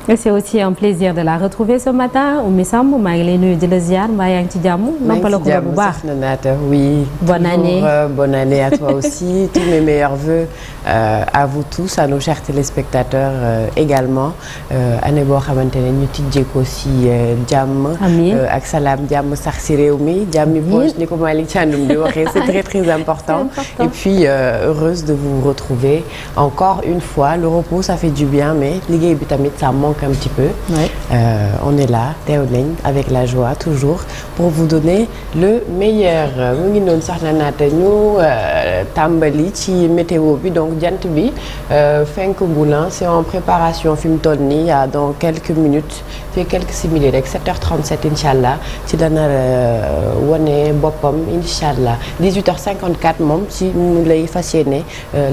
C'est aussi un plaisir de la retrouver ce matin Oumy Samb maa ngi lay nuyu di la ziar mbaa yaa ngi ci jàmm. noppaloo ko bu baax oui. Bonne année. Bonne année à toi aussi. Tous mes meilleurs vœux à vous tous, à nos chers téléspectateurs également. Année boo xamante ne ñu tijjee ko si jàmm. ak salaam jàmm sax si réew mi. jàmmi poche ni ko Malick Thiandoum di waxee c'est très très important. Et puis heureuse de vous retrouver encore une fois. Le repos ça fait du bien mais liggéey bi tamit ça manque un petit peu. On est là teew nañ avec la joie toujours pour vous donner le meilleur mu ngi noonu sax na naata ñu tàmbali ci météo bi donc jant bi fenk gulan c'est en préparation fi mu toll nii dans quelques minutes fi quelques simili rek 7h37 incha allah ci dana wane boppam incha allah 18h54 moom ci mu lay fas yéene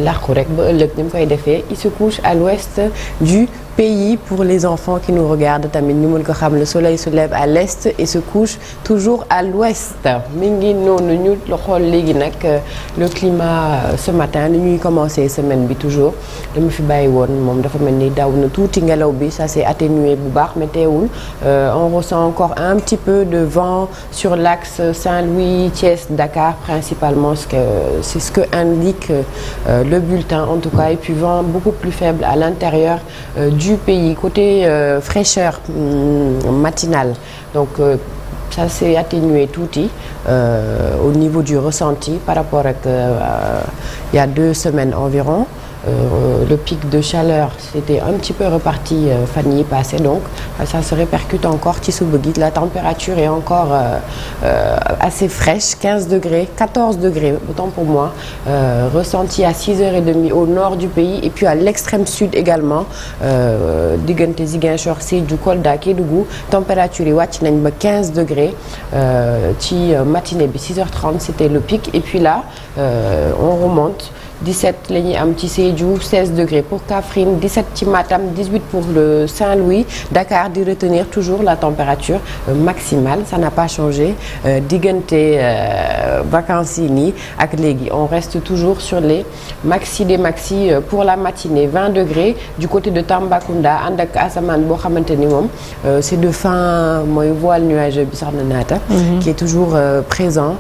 làqu rek ba ëllëg ni mu koy defee il se couche à l'ouest du pays pour les enfants qui nous regardent tamit ñu mën ko xam le soleil se lève à l'est et se couche toujours à l'ouest mi ngi noonu ñu xool léegi nag le climat ce matin ni ñuy commencer semaine bi toujours dama fi bàyyi woon moom dafa mel ni daw na tuuti ngelaw bi ça s'est atténué bu baax mais teewul on ressent encore un petit peu de vent sur l'axe Saint-Louis, Thiès, Dakar principalement c'est ce que indique le bulletin en tout cas et puis vent beaucoup plus faible à l'intérieur du pays côté fraîcheur matinale donc ça s'est atténué tuuti au niveau du ressenti par rapport ak il y a 2 semaines environ le pic de chaleur c'était un petit peu reparti fan yi passé donc ça se répercute encore ci suba gi la température est encore assez fraîche 15 degrés 14 degrés autant pour moi ressenti à 6h30 au nord du pays et puis à l'extrême sud également diggante Ziguinchor Sédhiou Kolda Kédougou température yi wàcc nañ ba 15 degrés ci matinée bi 6h30 c'était le pic et puis là on remonte 17 la ñuy am ci Sédhiou 16 degrés pour Kaffrine 17 ci Matam 18 pour le Saint-Louis Dakar di retenir toujours la température maximale ça n'a pas changé diggante vacances yi nii ak léegi on reste toujours sur les maxi des maxi pour la matinée 20 degrés du côté de Tambacounda ànd ak asamaan boo xamante ni moom c'est de fin mooy voile nuageux bi sax na naata qui est toujours présent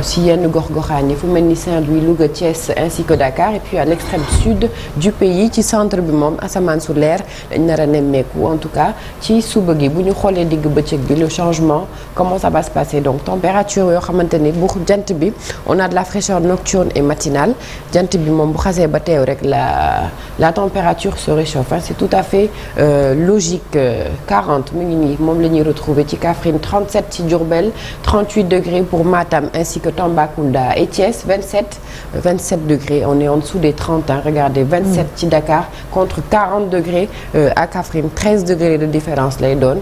si yenn gox-goxaan yi fu mel ni Saint-Louis Louga Thiès ainsi que Dakar et puis à l'extrême sud du pays ci centre bi moom asamaan su leer dañ nar a nemmeeku en tout cas ci suba gi bu ñu xoolee digg bëccëg bi le changement comment ça va se passer donc température yoo xamante ni bu jant bi on a de la fraîcheur nocturne et matinale jant bi moom bu xasee ba teew rek la température se réchauffe c'est tout à fait logique 40 mu ngi nii moom la ñuy retrouver ci Kaffrine 37 ci Diourbel 38 degrés pour Matam ainsi que Tambacounda et Thiès 27 degrés on est en dessous des 30 regardez 27 ci Dakar contre 40 degrés à Kaffrine 13 degrés de différence lay doon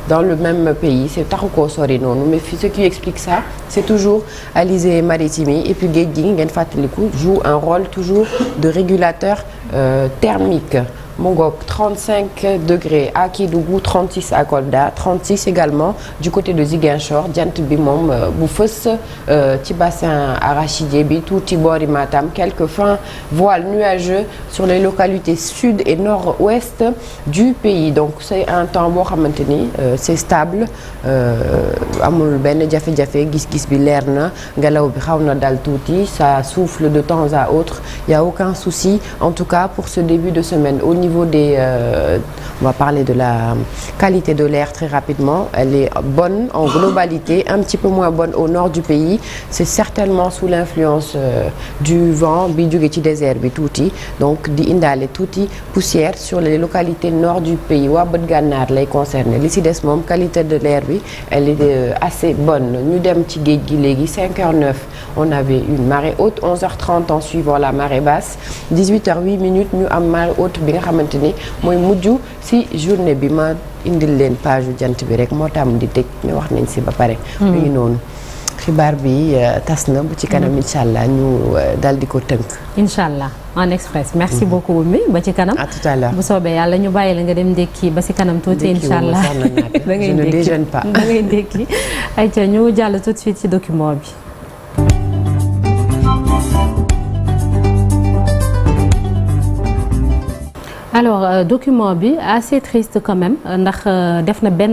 dans le même pays c'est taxu koo sori noonu mais ce qui explique ça c'est toujours alizé maritime yi et puis géej gi ngeen fàttaliku joue un rôle toujours de régulateur thermique mu ngoog 35 degrés à Kédougou 36 à Kolda 36 également du côté de Ziguinchor jant bi moom bu fës ci bassin arachidier bi tuuti boori Matam quelques fins voiles nuageux sur les localités sud et nord-ouest du pays donc c'est un temps boo xamante ni c'est stable amul benn jafe-jafe gis-gis bi leer na ngelaw bi xaw na dal tuuti ça souffle de temps à autre il y a aucun souci en tout cas pour ce début de semaine au niveau des on va parler de la qualité de l'air très rapidement elle est bonne en globalité un petit peu moins bonne au nord du pays c'est certainement sous l'influence du vent bi jóge ci désert bi tuuti donc di indaale tuuti poussière sur les localités nord du pays waa bët gànnaar lay concerner li ci des moom qualité de l'air bi elle est assez bonne ñu dem ci géej gi léegi 5h09 on avait une marée haute 11h30 en suivant la marée basse 18h08 ñu am marée haute bi nga xamante ni mooy mujj ci journée bi ma indil leen page jant bi rek moo tam di tëj mais wax nañ ci ba pare mu ngi noonu xibaar bi tas na bu ci kanam incha allah ñu dal di ko tënk incha allah en express merci beaucoup Oumy ba ci kanam à tout à l'heure bu soobee yàlla ñu bàyyi la nga dem ndékki ba ci kanam tuuti incha allah da ngay je ne déjeune pas da ngay ndékki ayca ñu jàll tout de suite ci document bi alors document bi assez triste quand même ndax def na benn